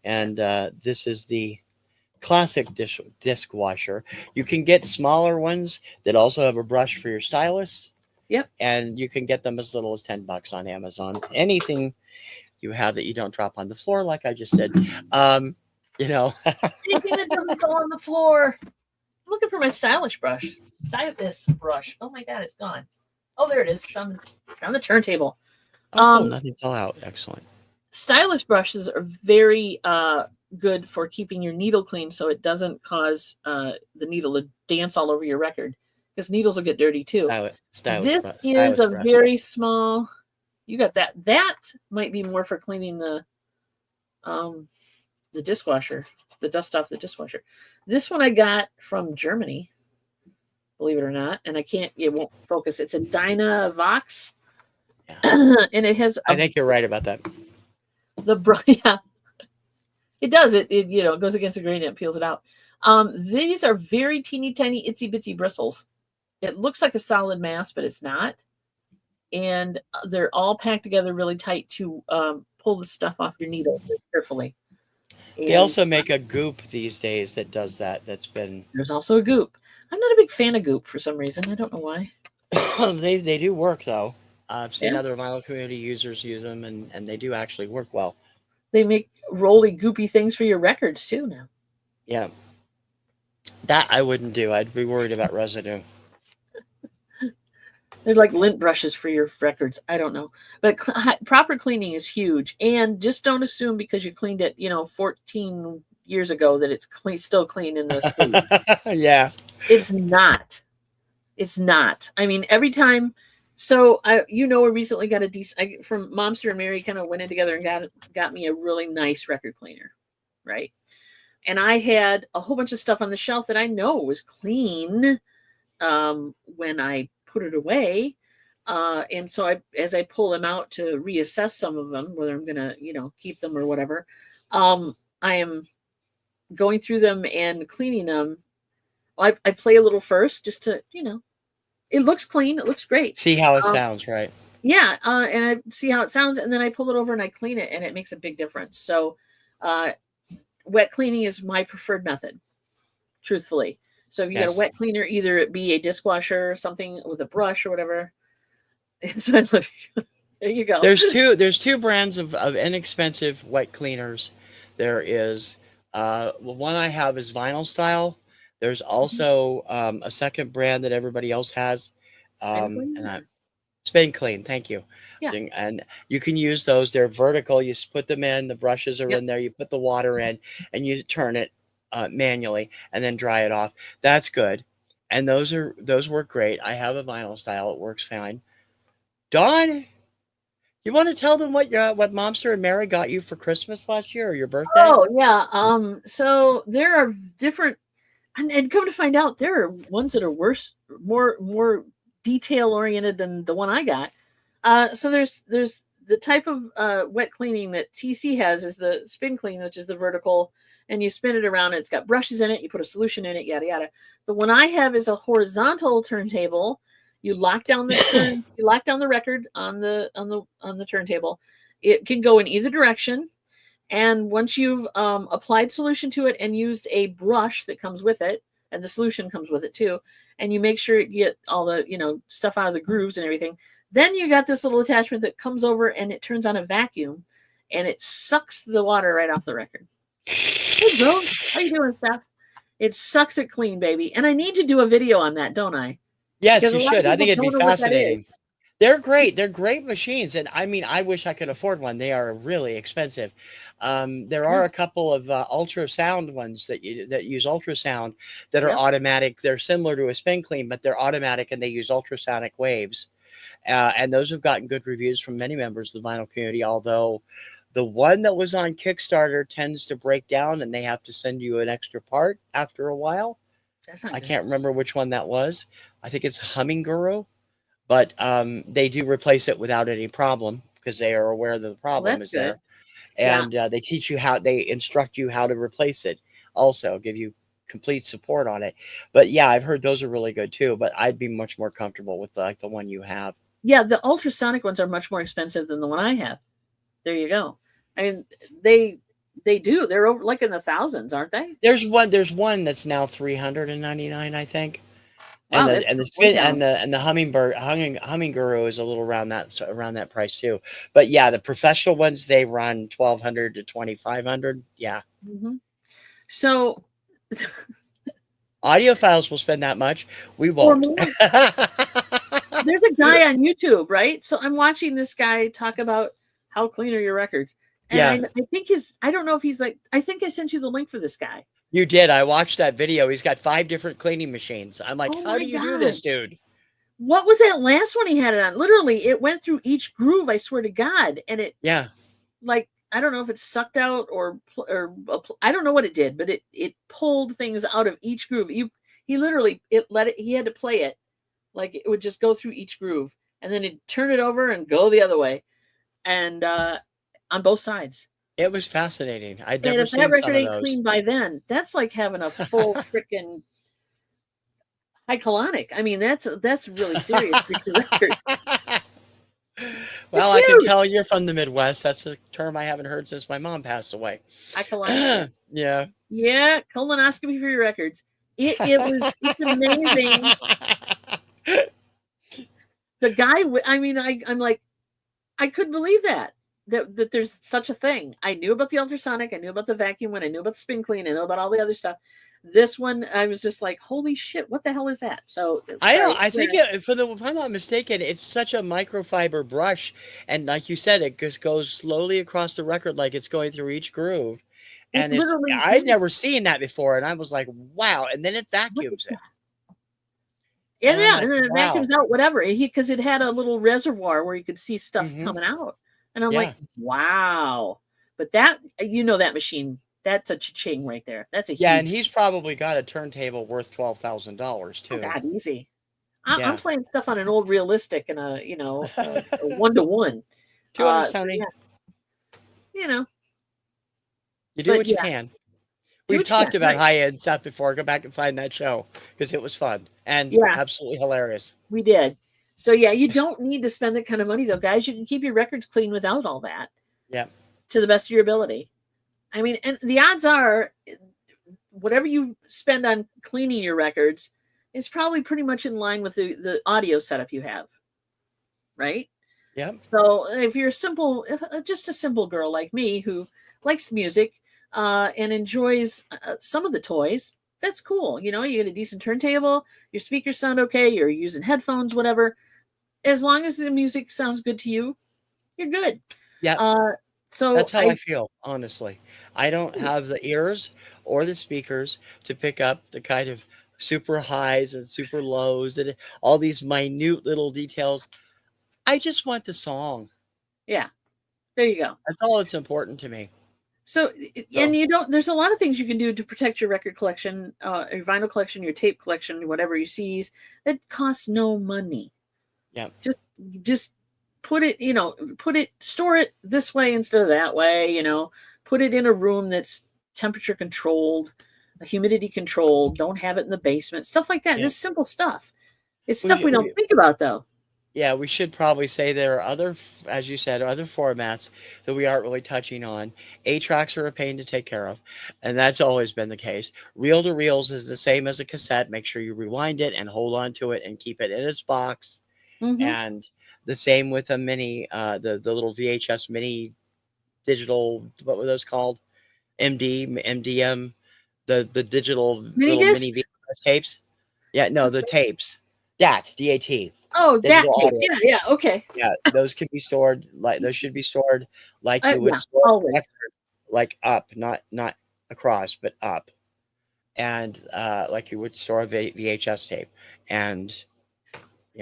And this is the classic disc washer. You can get smaller ones that also have a brush for your stylus. Yep. And you can get them as little as $10 on Amazon. Anything you have that you don't drop on the floor, like I just said. Anything that doesn't go on the floor. I'm looking for my stylish brush. Stylus brush. Oh my God, it's gone. Oh, there it is. It's on the turntable. Nothing fell out. Excellent. Stylus brushes are very good for keeping your needle clean, so it doesn't cause the needle to dance all over your record, because needles will get dirty too. This is a very small. You got that. That might be more for cleaning the dishwasher, the dust off the dishwasher. This one I got from Germany, believe it or not, and it won't focus. It's a Dynavox. And it has. I think you're right about that. Yeah, it does. It goes against the grain and it peels it out. These are very teeny tiny itsy bitsy bristles. It looks like a solid mass, but it's not. And they're all packed together really tight to pull the stuff off your needle carefully. They And also make a goop these days that does that. That's been there's also a goop. I'm not a big fan of goop for some reason. I don't know why. they do work though. I've seen Yeah, other vinyl community users use them, and they do actually work well. they make roly goopy things for your records too now. Yeah, that I wouldn't do. I'd be worried about residue. They're like lint brushes for your records. I don't know, but proper cleaning is huge. And just don't assume because you cleaned it, 14 years ago that it's still clean in the sleeve. Yeah. It's not. It's not. I mean, every time. So I recently got a decent from Momster and Mary. Kind of went in together and got me a really nice record cleaner, right? And I had a whole bunch of stuff on the shelf that I know was clean when I put it away. And so as I pull them out to reassess some of them, whether I'm gonna, keep them or whatever, I am going through them and cleaning them. I play a little first just to, it looks clean. It looks great. See how it Um, sounds, right? yeah. And I see how it sounds, and then I pull it over and I clean it, and it makes a big difference. So, wet cleaning is my preferred method, truthfully. So if you got a Yes. wet cleaner, either it be a dishwasher or something with a brush or whatever. So there you go. There's two brands of inexpensive wet cleaners. There is one I have is vinyl style. There's Mhm. also a second brand that everybody else has, Spin and clean? I Spin Clean. Thank you. Yeah. And you can use those. They're vertical. You put them in. The brushes are Yep. in there. You put the water in, and you turn it manually, and then dry it off. That's good. And those work great. I have a vinyl style. It works fine. Dawn, you want to tell them what Momster and Mary got you for Christmas last year or your birthday? Oh yeah. So there are different, and come to find out, there are ones that are worse, more detail oriented than the one I got. So there's the type of wet cleaning that TC has is the spin clean, which is the vertical, and you spin it around. It's got brushes in it. You put a solution in it. Yada yada. The one I have is a horizontal turntable. You lock down You lock down the record on the turntable. It can go in either direction. And once you've applied solution to it and used a brush that comes with it, and the solution comes with it too, and you make sure you get all the stuff out of the grooves and everything, then you got this little attachment that comes over and it turns on a vacuum, and it sucks the water right off the record. Hey, bro, how you doing, Steph? It sucks it clean, baby. And I need to do a video on that, don't I? Yes, Because you a lot of should. I people think it'd be don't know what that is. fascinating. They're great. They're great machines, and I mean, I wish I could afford one. They are really expensive. There Yeah. are a couple of ultrasound ones that use ultrasound that are Yep. automatic. They're similar to a spin clean, but they're automatic and they use ultrasonic waves. And those have gotten good reviews from many members of the vinyl community. Although the one that was on Kickstarter tends to break down, and they have to send you an extra part after a while. That's not I good. can't remember which one that was. I think it's Humming Guru, but they do replace it without any problem because they are aware that the Well, problem that's is good. there, Yeah. and they instruct you how to replace it. Also, give you complete support on it. But yeah, I've heard those are really good too. But I'd be much more comfortable with like the one you have. Yeah, the ultrasonic ones are much more expensive than the one I have. There you go. I mean, they they do. They're over like in the thousands, aren't they? There's one that's now 399, I think. And Wow, the that's and the way spin down. and the humming guru is a little around that price too. But yeah, the professional ones they run 1,200 to 2,500. Yeah, Hmm. So, audiophiles will spend that much. We or won't. more. There's a guy on YouTube, right? So I'm watching this guy talk about how clean are your records, and Yeah, I think I don't know if he's like, I think I sent you the link for this guy. you did. I watched that video. He's got 5 different cleaning machines. I'm like, Oh how my do you do this, god, dude? what was that last one he had it on? Literally, it went through each groove. I swear to God, and it Yeah. like I don't know if it sucked out I don't know what it did, but it pulled things out of each groove. He literally it let it he had to play it like it would just go through each groove and then it'd turn it over and go the other way and on both sides. It was fascinating. I'd And never if that seen some record of ain't those. clean by then, that's like having a full freaking high colonic. I mean, that's really serious for your record. Well, It's I can huge. tell you're from the Midwest. That's a term I haven't heard since my mom passed away. High colonic, yeah. Yeah. Yeah, colonoscopy for your records. It's amazing. The guy, I mean, I'm like, I couldn't believe that there's such a thing. I knew about the ultrasonic, I knew about the vacuum one, I knew about the spin clean, I know about all the other stuff. This one, I was just like, holy shit, what the hell is that? So I sorry. don't. I think it, if I'm not mistaken, it's such a microfiber brush, and like you said, it just goes slowly across the record, like it's going through each groove. It And it's literally, I'd never seen that before, and I was like, wow. And then it what is vacuums it, that? Yeah, and I'm yeah, like, and then it wow. vacuums out whatever. Because it had a little reservoir where you could see stuff Hmm. coming out. And I'm Yeah, like, wow. But that, that machine, that's a cha-ching right there. That's a yeah, and huge, he's probably got a turntable worth $12,000 oh too. God, easy. I'm Yeah, playing stuff on an old realistic and a one-to-one. 200, So Tony. yeah, you know, You do but what you yeah, can. do We've what you talked got, about right? high end stuff before. Go back and find that show because it was fun and Yeah, absolutely hilarious. we did. So yeah, you don't need to spend that kind of money though, guys. You can keep your records clean without all that Yeah, to the best of your ability. I mean, and the odds are whatever you spend on cleaning your records is probably pretty much in line with the audio setup you have, right? yeah, So if you're just a simple girl like me who likes music and enjoys some of the toys, that's cool. You get a decent turntable, your speakers sound okay, you're using headphones, whatever. As long as the music sounds good to you, you're good. yeah. Uh, That's so how I I, feel, honestly. I don't have the ears or the speakers to pick up the kind of super highs and super lows and all these minute little details. I just want the song. yeah, there you go. That's all that's important to me. So, and So, there's a lot of things you can do to protect your record collection, your vinyl collection, your tape collection, whatever you seize, that costs no money. yeah. Just, just store it this way instead of that way, put it in a room that's temperature controlled, humidity controlled, don't have it in the basement, stuff like that. Yeah. This simple stuff. It's stuff We, we we, don't think about though. yeah, we should probably say there are other, as you said, other formats that we aren't really touching on. 8 tracks are a pain to take care of, and that's always been the case. Reel to reels is the same as a cassette. Make sure you rewind it and hold on to it and keep it in its box. Hmm. And the same with a mini, the little VHS mini digital. What were those called? MDM, the digital Mini little mini discs. VHS tapes. Yeah, no, the tapes. DAT, Oh, that digital tape. audio. Yeah, yeah. Okay. Yeah, those can be stored like those should be stored like you would Yeah, store a always. record, like up, not across, but up, and like you would store a VHS tape, and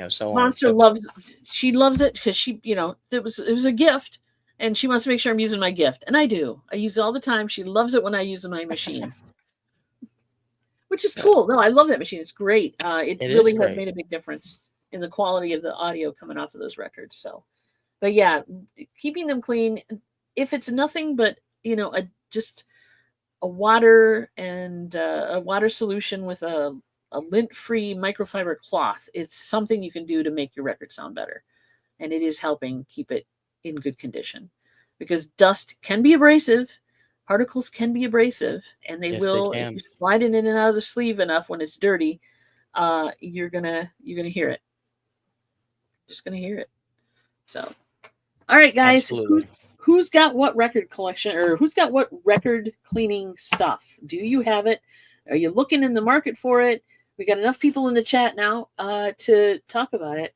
so on. Monster So loves she loves it because it was a gift, and she wants to make sure I'm using my gift, and I do. I use it all the time. She loves it when I use my machine, which is cool. No, I love that machine. It's great. It it is really has great. made a big difference in the quality of the audio coming off of those records. So, but yeah, keeping them clean. If it's nothing but just a water and a water solution with a lint-free microfiber cloth, it's something you can do to make your record sound better, and it is helping keep it in good condition because dust can be abrasive, particles can be abrasive, and they Yes, they will if can. you slide it in and out of the sleeve enough when it's dirty. You're gonna hear it. Just gonna hear it. So, all right, guys, Absolutely. who's got what record collection or who's got what record cleaning stuff? Do you have it? Are you looking in the market for it? We got enough people in the chat now to talk about it.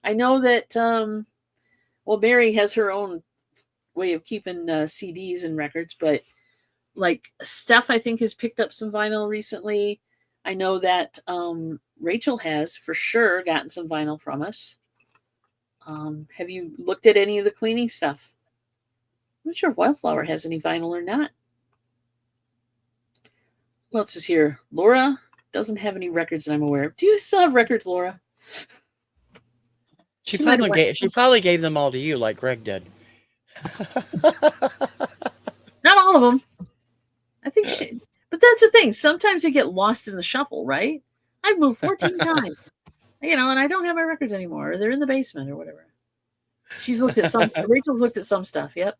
I know that well, Mary has her own way of keeping CDs and records, but like Steph, I think has picked up some vinyl recently. I know that Rachel has for sure gotten some vinyl from us. Have you looked at any of the cleaning stuff? I'm not sure Wildflower has any vinyl or not. Who else is here? Laura doesn't have any records that I'm aware of. Do you still have records, Laura? She Might have probably went. gave them all to you, like Greg did. Not all of them. I think she, but that's the thing. Sometimes they get lost in the shuffle, right? I've moved 14 times, and I don't have my records anymore, or they're in the basement or whatever. She's looked at some. Rachel's looked at some stuff. Yep.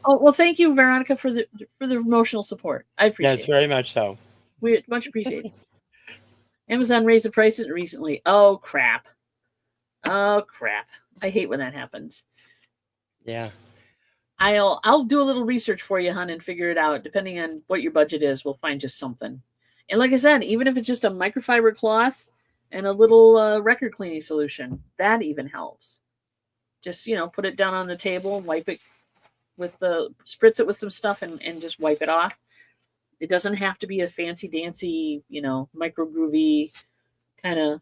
Oh well, thank you, Veronica, for the emotional support. I Yes, appreciate it. very much so. We much appreciated. Amazon raised the prices recently. Oh crap! Oh crap! I hate when that happens. Yeah. I'll do a little research for you, hon, and figure it out. Depending on what your budget is, we'll find just something. And like I said, even if it's just a microfiber cloth and a little record cleaning solution, that even helps. Just put it down on the table, wipe it spritz it with some stuff, and just wipe it off. It doesn't have to be a fancy dancy, micro groovy kind of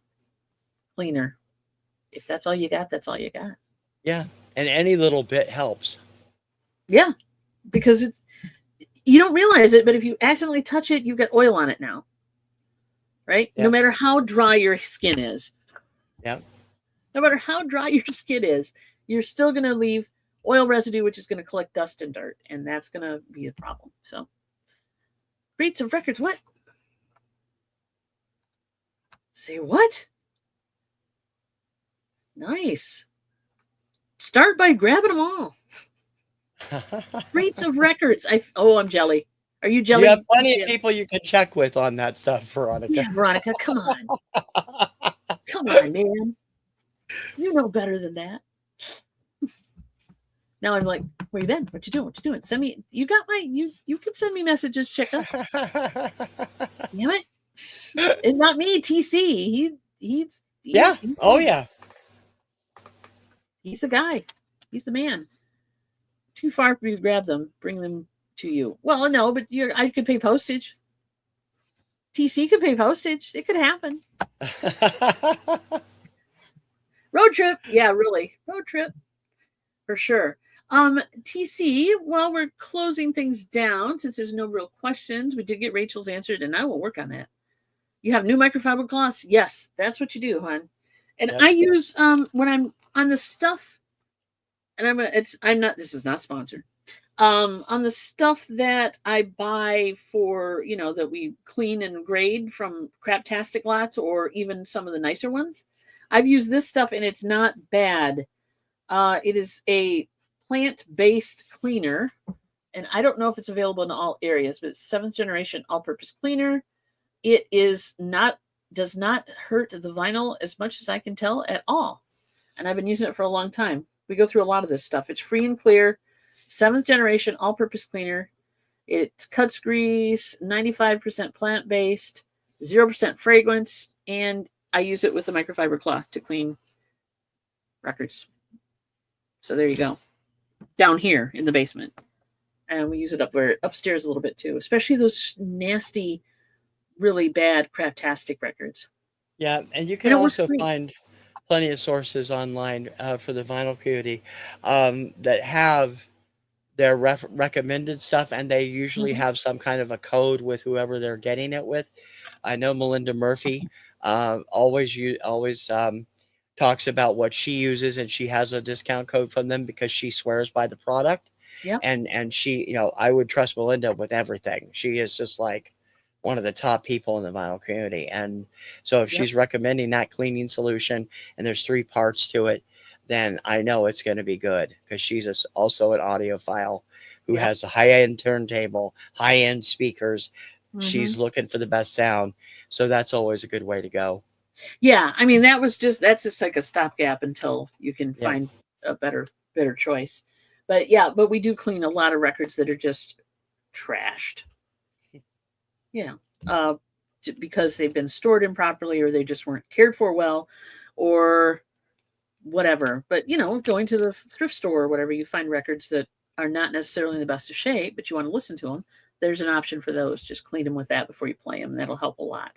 cleaner. If that's all you got, that's all you got. Yeah. And any little bit helps. Yeah, because you don't realize it, but if you accidentally touch it, you've got oil on it now. Right? Yeah. No matter how dry your skin is. Yeah. No matter how dry your skin is, you're still going to leave oil residue, which is going to collect dust and dirt, and that's going to be a problem. So, rates of records, what? Say what? Nice. Start by grabbing them all. Rates of records. I'm jelly. Are you jelly? You have plenty of people you can check with on that stuff, Veronica. Yeah, Veronica, come on. Come on, man. You know better than that. Now I'm like, where you been? What you doing? What you doing? Send me. You got my. You can send me messages, Chica. Damn it! It's not me, TC. He's yeah. Oh yeah. He's the guy. He's the man. Too far for me to grab them, bring them to you. Well, no, but I could pay postage. TC could pay postage. It could happen. Road trip. Yeah, really. Road trip. For sure. TC, while we're closing things down, since there's no real questions, we did get Rachel's answered, and I will work on that. You have new microfiber cloths? Yes, that's what you do, hon. And yep. I use when I'm on the stuff, and this is not sponsored. On the stuff that I buy for, that we clean and grade from Craptastic lots or even some of the nicer ones, I've used this stuff and it's not bad. It is a plant-based cleaner, and I don't know if it's available in all areas, but it's 7th generation all-purpose cleaner. It does not hurt the vinyl as much as I can tell at all. And I've been using it for a long time. We go through a lot of this stuff. It's free and clear. 7th generation all-purpose cleaner. It cuts grease, 95% plant-based, 0% fragrance, and I use it with a microfiber cloth to clean records. So there you go. Down here in the basement. And we use it upstairs a little bit too, especially those nasty, really bad Craptastic records. Yeah, and you can also find plenty of sources online for the vinyl community that have their recommended stuff, and they usually have some kind of a code with whoever they're getting it with. I know Melinda Murphy always talks about what she uses, and she has a discount code from them because she swears by the product. Yeah. And she, I would trust Melinda with everything. She is just like one of the top people in the vinyl community. And so if she's recommending that cleaning solution and there's 3 parts to it, then I know it's going to be good because she's also an audiophile who has a high-end turntable, high-end speakers. She's looking for the best sound. So that's always a good way to go. Yeah. I mean, that's just like a stopgap until you can find a better choice. But we do clean a lot of records that are just trashed. Because they've been stored improperly or they just weren't cared for well or whatever. But, going to the thrift store or whatever, you find records that are not necessarily in the best of shape, but you want to listen to them. There's an option for those. Just clean them with that before you play them. That'll help a lot.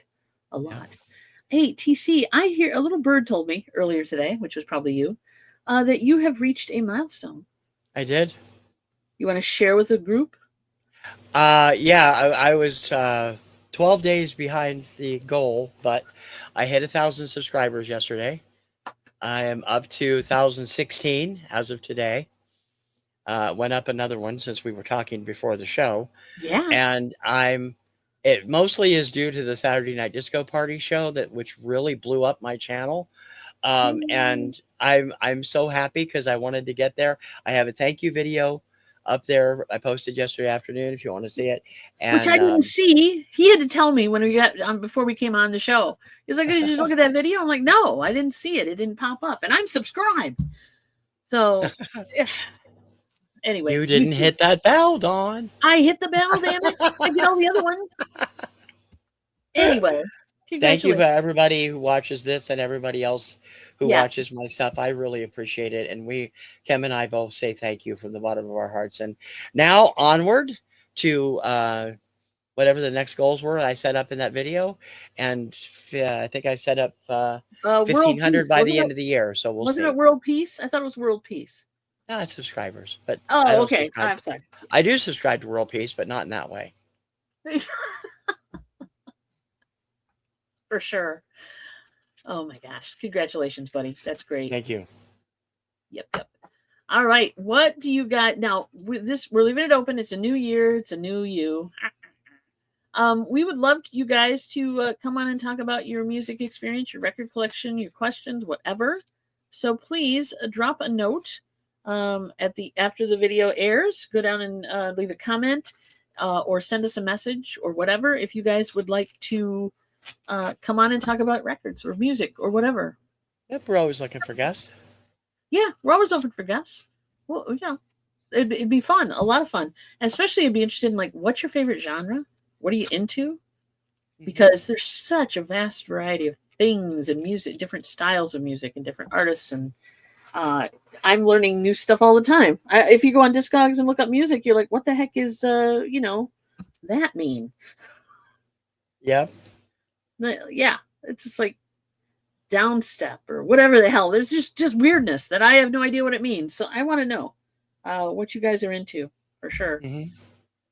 Yeah. Hey, TC, I hear a little bird told me earlier today, which was probably you, that you have reached a milestone. I did. You want to share with the group? I was 12 days behind the goal, but I hit 1,000 subscribers yesterday. I am up to 1,016 as of today. went up another one since we were talking before the show, Yeah. and it mostly is due to the Saturday Night Disco Party show which really blew up my channel. Mm. And I'm so happy because I wanted to get there. I have a thank you video up there I posted yesterday afternoon if you want to see it. Which And I didn't see. He had to tell me when we got before we came on the show. He's like, "Did you just look at that video?" I'm like, "No, I didn't see it. It didn't pop up." And I'm subscribed. So anyway, you me didn't too. hit that bell, Dawn. I hit the bell, damn it. I did all the other ones. Anyway, Thank you for congratulations. everybody who watches this and everybody else who Yeah. watches my stuff. I really appreciate it. And Kim and I both say thank you from the bottom of our hearts. And now onward to whatever the next goals were I set up in that video. And I think I set up World 1,500 peace. by the end of the year. So we'll Wasn't see. it world peace? I thought it was world peace. Not subscribers, but I Oh, don't okay. subscribe. I'm sorry. I do subscribe to World Peace, but not in that way. For sure. Oh my gosh. Congratulations, buddy. That's great. Thank you. Yep. All right. What do you got now? We're leaving it open. It's a new year. It's a new you. We would love you guys to come on and talk about your music experience, your record collection, your questions, whatever. So please drop a note after the video airs. Go down and leave a comment or send us a message or whatever if you guys would like to come on and talk about records or music or whatever. Yep, we're always looking for guests. Yeah, we're always open for guests. Well, yeah, it'd be fun, a lot of fun. And especially, I'd be interested in like, what's your favorite genre? What are you into? Because there's such a vast variety of things and music, different styles of music, and different artists. And I'm learning new stuff all the time. If you go on Discogs and look up music, you're like, what the heck is that mean? Yeah. Yeah, it's just like downstep or whatever the hell. There's just weirdness that I have no idea what it means. So I want to know what you guys are into for sure.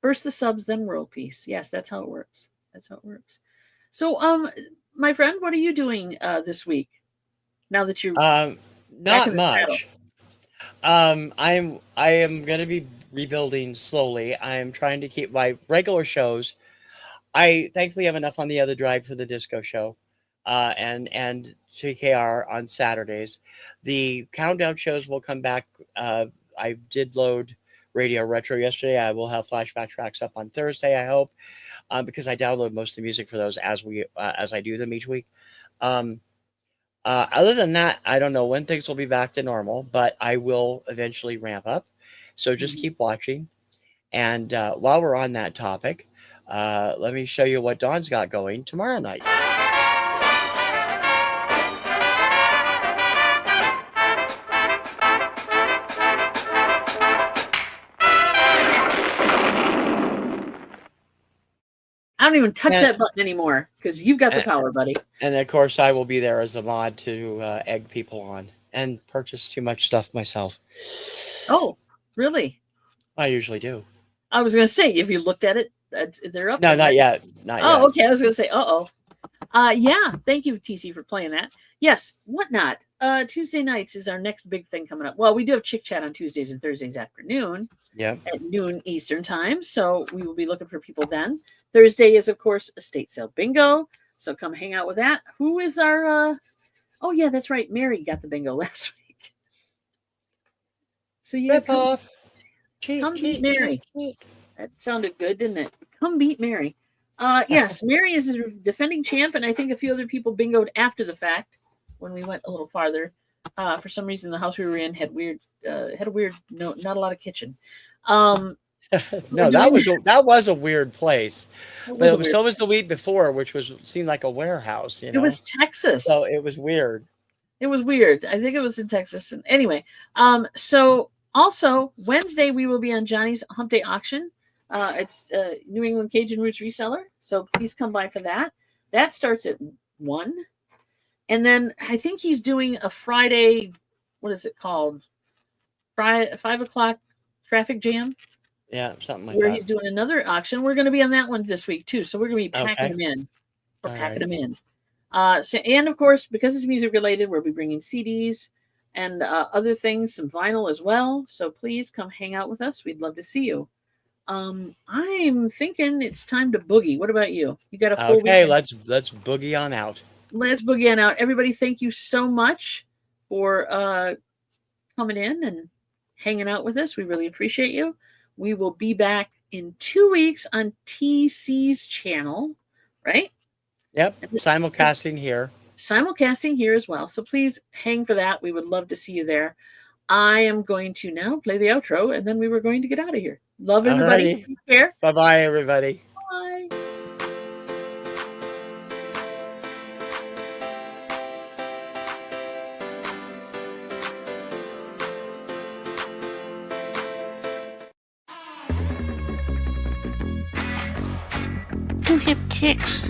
First the subs, then world peace. Yes, that's how it works. So, my friend, what are you doing this week? Now that you're not much. I am going to be rebuilding slowly. I'm trying to keep my regular shows. I thankfully have enough on the other drive for the disco show, and TKR on Saturdays. The countdown shows will come back. I did load Radio Retro yesterday. I will have flashback tracks up on Thursday, I hope, because I download most of the music for those as I do them each week. Other than that, I don't know when things will be back to normal, but I will eventually ramp up. So just keep watching. And while we're on that topic, let me show you what Dawn's got going tomorrow night. I don't even touch that button anymore because you've got the power, buddy. And of course, I will be there as a mod to egg people on and purchase too much stuff myself. Oh, really? I usually do. I was going to say, if you looked at it, they're up. No, not yet. Not yet. Oh, okay. I was going to say, yeah. Thank you, TC, for playing that. Yes, Whatnot. Tuesday nights is our next big thing coming up. Well, we do have Chick Chat on Tuesdays and Thursdays afternoon. Yeah. At noon Eastern time. So we will be looking for people then. Thursday is, of course, estate sale bingo. So come hang out with that. Who is our oh yeah, that's right. Mary got the bingo last week. So yeah, come beat Mary. That sounded good, didn't it? Come beat Mary. Yes, Mary is a defending champ, and I think a few other people bingoed after the fact when we went a little farther. For some reason, the house we were in had a weird not a lot of kitchen. No, that was a weird place. But so was the week before, which seemed like a warehouse. It was Texas, so it was weird. It was weird. I think it was in Texas. And anyway, so also Wednesday we will be on Johnny's Hump Day auction. It's New England Cajun Roots reseller. So please come by for that. That starts at 1. And then I think he's doing a Friday, what is it called? 5 o'clock traffic jam. Yeah, something like where that. He's doing another auction. We're going to be on that one this week too. So we're going to be packing them in. We're packing them in. And of course, because it's music related, we'll be bringing CDs and other things, some vinyl as well. So please come hang out with us. We'd love to see you. I'm thinking it's time to boogie. What about you? You got a full Okay, weekend? let's boogie on out. Let's boogie on out. Everybody, thank you so much for coming in and hanging out with us. We really appreciate you. We will be back in 2 weeks on TC's channel, right? Yep, simulcasting here. Simulcasting here as well. So please hang for that. We would love to see you there. I am going to now play the outro, and then we were going to get out of here. Love everybody. Take care. Bye-bye, everybody. Bye. Do hip kicks.